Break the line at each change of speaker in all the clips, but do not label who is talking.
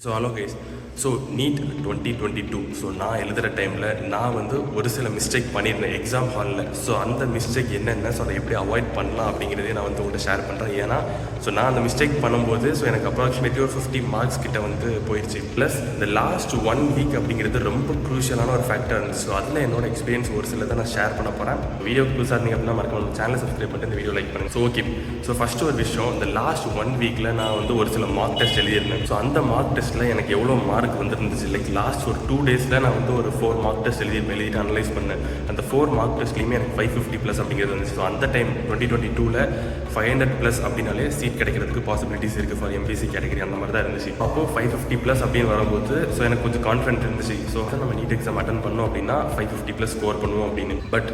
So hello guys. So NEET 2022 so நான் எழுதுகிற டைமில் நான் வந்து ஒரு சில மிஸ்டேக் பண்ணியிருந்தேன் எக்ஸாம் ஹாலில். ஸோ அந்த மிஸ்டேக் என்னென்ன, ஸோ அதை எப்படி அவாய்ட் பண்ணலாம் அப்படிங்கிறதே நான் வந்து உங்கள்கிட்ட ஷேர் பண்ணுறேன். ஏன்னா ஸோ நான் அந்த மிஸ்டேக் பண்ணும்போது ஸோ எனக்கு அப்ராக்சிமேட்லி ஒரு 50 மார்க்ஸ் கிட்ட வந்து போயிடுச்சு. ப்ளஸ் இந்த லாஸ்ட் 1 வீக் அப்படிங்கிறது ரொம்ப க்ரூஷியலான ஒரு ஃபேக்டர் இருந்துச்சு. ஸோ அதில் என்னோட எக்ஸ்பீரியன்ஸ் ஒரு சிலதை நான் ஷேர் பண்ண போகிறேன். வீடியோ புதுசாக இருந்தீங்க அப்படின்னா மறக்காம சேனலை சப்ஸ்கிரைப் பண்ணிட்டு இந்த வீடியோ லைக் பண்ணுங்கள். ஸோ ஓகே, ஸோ ஃபஸ்ட்டு ஒரு விஷயம், இந்த லாஸ்ட் 1 வீக்கில் நான் வந்து ஒரு சில மார்க் டெஸ்ட் எழுதியிருந்தேன். ஸோ அந்த மார்க் டெஸ்ட்டில் எனக்கு எவ்வளோ மார்க் வந்துருந்துச்சு, லைக் லாஸ்ட் ஒரு 2 டேஸில் நான் வந்து ஒரு 4 மார்க் டெஸ்ட் எழுதிட்டு அனலைஸ் பண்ணேன். அந்த 4 மார்க் டெஸ்ட்லேயுமே எனக்கு 550+ அப்படிங்கிறது வந்துச்சு. ஸோ அந்த டைம் 2022ல் 500+ அப்படின்னாலே சீட் கிடைக்கிறதுக்கு பாசிபிலிட்டிஸ் இருக்குது ஃபார் எம்பிசி கேட்டகரி, அந்த மாதிரி தான் இருந்துச்சு. அப்போது 550+ அப்படின்னு வரும்போது ஸோ எனக்கு கொஞ்சம் கான்ஃபிடென்ட் இருந்துச்சு. ஸோ நம்ம நீட் எக்ஸாம் அட்டன் பண்ணோம் அப்படின்னா 550+ ஸ்கோர் பண்ணுவோம் அப்படின்னு. பட்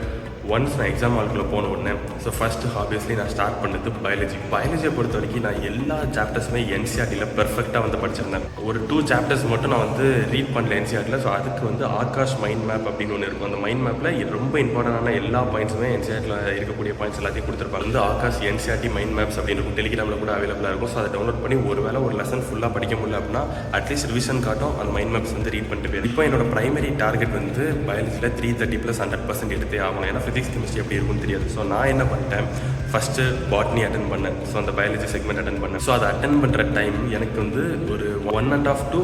ஒன்ஸ் நான் எக்ஸாம் ஹாலுக்குள்ளே போன உடனே ஸோ ஃபஸ்ட்டு ஆப்வியஸ்லி நான் ஸ்டார்ட் பண்ணது பயாலஜியை பொறுத்த வரைக்கும் நான் எல்லா சாப்டர்ஸுமே என்சிஆர்டியில் பெர்ஃபெக்டாக வந்து படிச்சிருந்தேன். ஒரு 2 சாப்டர்ஸ் மட்டும் நான் வந்து ரீட் பண்ணல என்சிஆர்டியில். ஸோ அதுக்கு வந்து ஆகாஷ் மைண்ட் மேப் அப்படின்னு ஒன்று இருக்கும். அந்த மைண்ட் மேப்பில் ரொம்ப இம்பார்ட்டண்டான எல்லா பாயிண்ட்ஸுமே என்சிஆர்டியில் இருக்கக்கூடிய பாயிண்ட்ஸ் எல்லாத்தையும் கொடுத்துருப்பாங்க. வந்து ஆகாஷ் என்சிஆர்டி மைண்ட் மேப்ஸ் அப்படின்னு இருக்கும், டெலிகிராமில் கூட அவைலபிளாக இருக்கும். ஸோ அதை டவுன்லோட் பண்ணி ஒரு லெசன் ஃபுல்லாக படிக்க முடியல அப்படின்னா அட்லீஸ்ட் ரிவிஷன் காட்டும் அந்த மைண்ட் மேப்ஸ் வந்து ரீட் பண்ணிட்டு போயிடும். இப்போ என்னோட பிரைமரி டார்கெட் வந்து பயாலஜியில் 330+ 100% எடுத்தே ஆகணும். ஏன்னா ஃபிசிக்ஸ் கெமிஸ்ட்ரி எப்படி இருக்கும்னு தெரியாது. ஸோ நான் என்ன பண்ணிட்டேன், ஃபஸ்ட்டு பாட்னி அட்டன் பண்ணேன். ஸோ அந்த பயாலஜி செக்மெண்ட் அட்டன் பண்ணேன். ஸோ அதை அட்டன் பண்ணுற டைம் எனக்கு வந்து ஒரு 1.5 to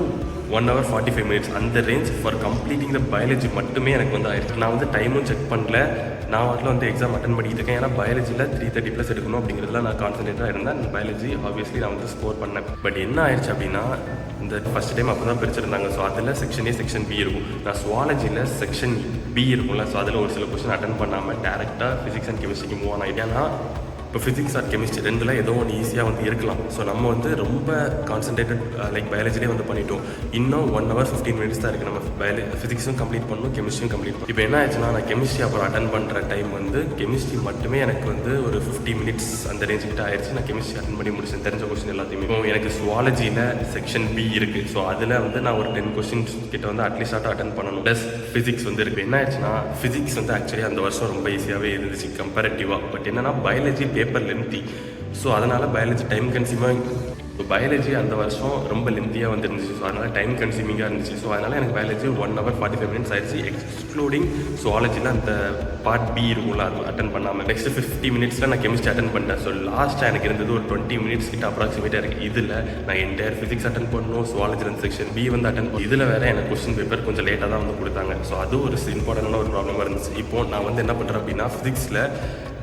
1 hour 45 minutes அந்த range for completing the biology மட்டுமே எனக்கு வந்து ஆயிடுச்சு. நான் வந்து டைமும் செக் பண்ணல, நான் வாட்டில் வந்து எக்ஸாம் அட்டன் பண்ணிட்டு இருக்கேன். ஏன்னா பயாலஜியில் 330+ எடுக்கணும் அப்படிங்கிறதுல நான் கான்சன்ட்ரேட்டாக இருந்தேன். பயாலஜி ஆப்வியஸ்லி நான் வந்து ஸ்கோர் பண்ணேன். பட் என்ன ஆயிடுச்சு அப்படின்னா, இந்த ஃபஸ்ட் டைம் அப்போ தான் பிரிச்சிருந்தாங்க. ஸோ அதில் செக்ஷன் ஏ செக்ஷன் பி இருக்கும். நான் சுவாலஜியில் செக்ஷன் பி இருக்கும்ல, ஸோ அதில் ஒரு சில கொஸ்டின் அட்டன் பண்ணாமல் டேரெக்டாக ஃபிசிக்ஸ் அண்ட் கெமிஸ்ட்ரிக்கு மூவ் ஆன் ஆகிட்டேன். ஏன்னா இப்போ ஃபிசிக்ஸ் ஆர் கெமிஸ்ட்ரி ரெண்டில் ஏதோ ஒன்று ஈஸியாக வந்து இருக்கலாம். ஸோ நம்ம வந்து ரொம்ப கான்சன்ட்ரேட்டட் லைக் பயாலஜிலே வந்து பண்ணிட்டோம். இன்னும் 1 hour 15 minutes தான் இருக்குது. நம்ம ஃபிசிக்ஸும் கம்ப்ளீட் பண்ணணும், கெமிஸ்ட்ரியும் கம்ப்ளீட் பண்ணணும். இப்போ என்ன ஆச்சுன்னா, நான் கெமிஸ்ட்ரி அப்புறம் அட்டன் பண்ணுற டைம் வந்து கெமிஸ்ட்ரி மட்டுமே எனக்கு வந்து ஒரு 50 minutes அந்த ரேஞ்ச் கிட்ட ஆயிடுச்சு. நான் கெமிஸ்ட்ரி அட்டன் பண்ணி முடிச்சேன், தெரிஞ்ச கொஸ்டின் எல்லாத்தையுமே. இப்போ எனக்கு சுவாலஜியில் செக்ஷன் பி இருக்குது. ஸோ அதில் வந்து நான் ஒரு 10 questions கிட்ட வந்து அட்லீஸ்டாக அட்டன் பண்ணணும். ப்ளஸ் ஃபிசிக்ஸ் வந்து இருக்குது. என்ன ஆச்சுன்னா, ஃபிசிக்ஸ் வந்து ஆக்சுவலி அந்த வருஷம் ரொம்ப ஈஸியாகவே இருந்துச்சு கம்பேரிட்டிவாக. பட் என்னன்னா, பயாலஜி பேப்பர் லென்த்தி. ஸோ அதனால் பயாலஜி டைம் கன்சியூமாக, இப்போ பயாலஜி அந்த வருஷம் ரொம்ப லென்த்தியாக வந்து இருந்துச்சு. ஸோ அதனால் டைம் கன்சியூமிங்காக இருந்துச்சு. ஸோ அதனால் எனக்கு பயாலஜி 1 hour 45 minutes ஆயிடுச்சு, எக்ஸ்க்ளூடிங் சுவாலஜியில் அந்த பார்ட் பி இருக்கும்ல, அது அட்டன் பண்ணாமல். நெக்ஸ்ட் 50 minutesல நான் கெமிஸ்ட்ரி அட்டன் பண்ணிட்டேன். ஸோ லாஸ்ட்டாக எனக்கு இருந்தது ஒரு 20 minutes கிட்ட அப்ராக்சிமேட்டாக இருக்குது. இதில் நான் என்டையர் ஃபிசிக்ஸ் அட்டன் பண்ணணும், சுவாலஜியில் செக்ஷன் பி வந்து அட்டன் பண்ணணும். இதில் வேறு எனக்கு கொஸ்டின் பேப்பர் கொஞ்சம் லேட்டாக தான் வந்து கொடுத்தாங்க. ஸோ அது ஒரு இம்பார்ட்டண்டான ஒரு ப்ராப்ளமாக இருந்துச்சு. இப்போது நான் வந்து என்ன பண்ணுறேன் அப்படின்னா, ஃபிசிக்ஸில்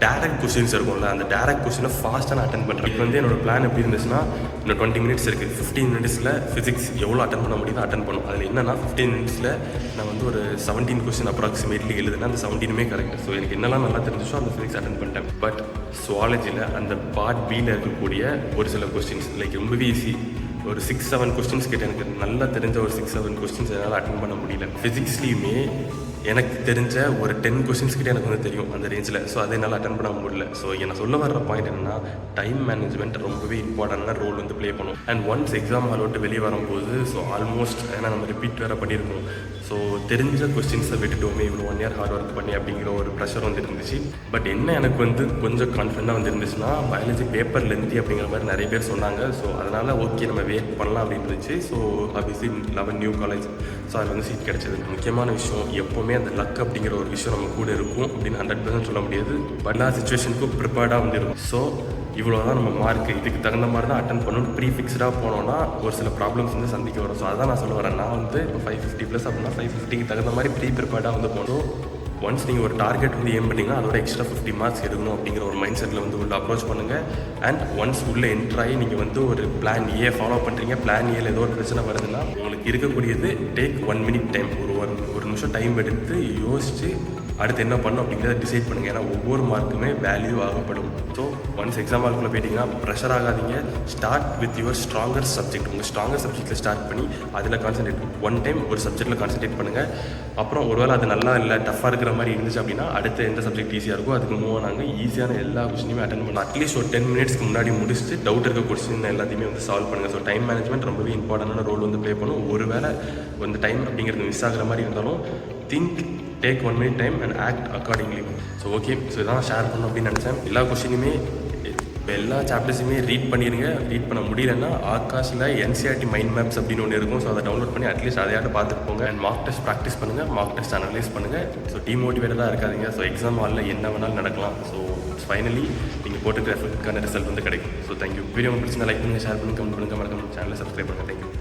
டேரக்ட் கொஸ்டின்ஸ் இருக்கும்ல, அந்த டேரக்ட் கொஸ்டினை ஃபாஸ்ட்டாக நான் அட்டன் பண்ணுறேன். இப்போ வந்து என்னோட பிளான் எப்படி இருந்துச்சுன்னா, இன்னும் 20 minutes இருக்குது. 15 minutesல ஃபிசிக்ஸ் எவ்வளோ அட்டன் பண்ண முடியுதோ அட்டன் பண்ணும். அதில் என்னன்னா 15 minutesல நான் வந்து ஒரு 17 question அப்ராக்சிமேட்லி எழுதுனேன். அந்த 17மே கரெக்ட். ஸோ எனக்கு என்னெல்லாம் நல்லா தெரிஞ்சிச்சோ அந்த ஃபிசிக்ஸ் அட்டன் பண்ணிட்டேன். பட் சுவாலஜியில் அந்த பார்ட் பியில் இருக்கக்கூடிய ஒரு சில கொஸ்டின்ஸ் லைக் ரொம்பவே ஈஸி, ஒரு 6-7 questions கிட்ட எனக்கு நல்லா தெரிஞ்ச ஒரு 6-7 questions என்னால் அட்டன் பண்ண முடியல. ஃபிசிக்ஸ்லேயுமே எனக்கு தெரிஞ்ச ஒரு 10 questions கிட்ட எனக்கு வந்து தெரியும் அந்த ரேஞ்சில். ஸோ அதை என்னால் அட்டன் பண்ண முடியல. ஸோ என்ன சொல்ல வர்ற பாயிண்ட் என்னென்னா, டைம் மேனேஜ்மெண்ட் ரொம்பவே இம்பார்ட்டண்டான ரோல் வந்து ப்ளே பண்ணும். அண்ட் ஒன்ஸ் எக்ஸாம் ஹால் விட்டு வெளியே வரும்போது ஸோ ஆல்மோஸ்ட் ஏன்னா நம்ம ரிப்பீட் வேறு பண்ணியிருக்கோம். ஸோ தெரிஞ்ச கொஸ்டின்ஸை விட்டுட்டோமே இவ்வளோ 1 year ஹார்ட் ஒர்க் பண்ணி அப்படிங்கிற ஒரு ப்ரெஷர் வந்து இருந்துச்சு. பட் என்ன எனக்கு வந்து கொஞ்சம் கான்ஃபிடென்ட்டாக வந்து இருந்துச்சுன்னா, பயாலஜி பேப்பர் லென்த்தி அப்படிங்கிற மாதிரி நிறைய பேர் சொன்னாங்க. ஸோ அதனால் ஓகே நம்ம வெயிட் பண்ணலாம் அப்படின்னு இருந்துச்சு. So obviously 11 new college, so அதில் வந்து சீட் கிடச்சிது. முக்கியமான விஷயம், எப்போவுமே அந்த லக் அப்படிங்கிற ஒரு விஷயம் நம்ம கூட இருக்கும் அப்படின்னு 100% சொல்ல முடியாது. பட் எல்லா சுச்சுவேஷனுக்கும் ப்ரிப்பேர்டாக வந்து இருக்கும். ஸோ இவ்வளோ தான் நம்ம மார்க், இதுக்கு தகுந்த மாதிரி தான் அட்டன் பண்ணணும். ப்ரீஃபிக்ஸ்டாக போனோன்னா ஒரு சில ப்ராப்ளம்ஸ் வந்து சந்திக்க வரும். ஸோ அதான் நான் சொல்ல வரேன். நான் வந்து இப்போ 550+ அப்படின்னா 550க்கு தகுந்த மாதிரி ப்ரிப்பேர்டாக வந்து போகணும். ஒன்ஸ் நீங்கள் ஒரு டார்கெட் வந்து ஏம் பண்ணிங்கன்னா அதோட எக்ஸ்ட்ரா 50 மார்க்ஸ் எடுக்கணும் அப்படிங்கிற ஒரு மைண்ட் செட்டில் வந்து உள்ள அப்ரோச் பண்ணுங்கள். அண்ட் ஒன்ஸ் உள்ளே என்ட்ராகி நீங்கள் வந்து ஒரு பிளான் ஏ ஃபாலோ பண்ணுறீங்க, பிளான் ஏல ஏதோ ஒரு பிரச்சனை வருதுன்னா உங்களுக்கு இருக்கக்கூடியது டேக் 1 minute டைம், ஒரு நிமிஷம் டைம் எடுத்து யோசித்து அடுத்து என்ன பண்ணணும் அப்படிங்கிறத டிசைட் பண்ணுங்கள். ஏன்னா ஒவ்வொரு மார்க்குமே வேல்யூ ஆகப்படும். ஸோ ஒன்ஸ் எக்ஸாம் ஹாலுக்குள்ளே போயிட்டீங்கன்னா ப்ரெஷர் ஆகாதீங்க. Start with your stronger subject. உங்கள் ஸ்ட்ராங்கர் சப்ஜெக்ட்டில் ஸ்டார்ட் பண்ணி அதில் கான்சன்ட்ரேட், ஒன் டைம் ஒரு சப்ஜெக்ட்டில் கான்சன்ட்ரேட் பண்ணுங்கள். அப்புறம் ஒருவேளை அது நல்லா இல்லை, டஃப்பாக இருக்கிற மாதிரி இருந்துச்சு அப்படின்னா அடுத்த எந்த சப்ஜெக்ட் ஈஸியாக இருக்கோ அதுக்கு மூவ் ஆனாங்க. ஈஸியான எல்லா கொஸ்டினுமே அட்டன் பண்ணலாம். அட்லீஸ்ட் ஒரு 10 minutesக்கு முன்னாடி முடிச்சுட்டு டவுட் இருக்க கொஸ்டின் எல்லாத்தையுமே வந்து சால்வ் பண்ணுங்கள். ஸோ டைம் மேனேஜ்மெண்ட் ரொம்பவே இம்பார்ட்டண்டான ரோல் வந்து ப்ளே பண்ணும். ஒருவேளை அந்த டைம் அப்படிங்கிறது மிஸ் ஆகிற மாதிரி இருந்தாலும் take 1 minute time and act accordingly. So okay, so இதான் ஷேர் பண்ணணும் அப்படின்னு நினச்சேன். எல்லா கொஸ்டினுமே இப்போ எல்லா சாப்டர்ஸுமே ரீட் பண்ணிடுங்க. ரீட் பண்ண முடியலன்னா ஆகாஷில் என்சிஆர்டி மைண்ட் மேப்ஸ் அப்படின்னு ஒன்று இருக்கும். ஸோ அதை டவுன்லோட் பண்ணி அட்லீஸ்ட் அதையாட்டு பார்த்துட்டு போங்க. அண்ட் மார்க் டெஸ்ட் ப்ராக்டிஸ் பண்ணுங்கள், மார்க் டெஸ்ட் அனலைஸ் பண்ணுங்கள். ஸோ டிமோட்டிவேட்டடாக இருக்காதீங்க. ஸோ எக்ஸாம் ஹாலில் என்ன வேணாலும் நடக்கலாம். ஸோ ஃபைனலி நீங்கள் போட்டுக்கிற எஃபர்ட்டுக்கான ரிசல்ட் வந்து கிடைக்கும். So thank you. வீடியோ பிடிச்சிருந்தா லைக் பண்ணுங்கள், ஷேர் பண்ணுங்கள், கமெண்ட் பண்ணுங்கள், மறக்காம சேனலை சப்ஸ்கிரைப் பண்ணுங்கள். தேங்க்யூ.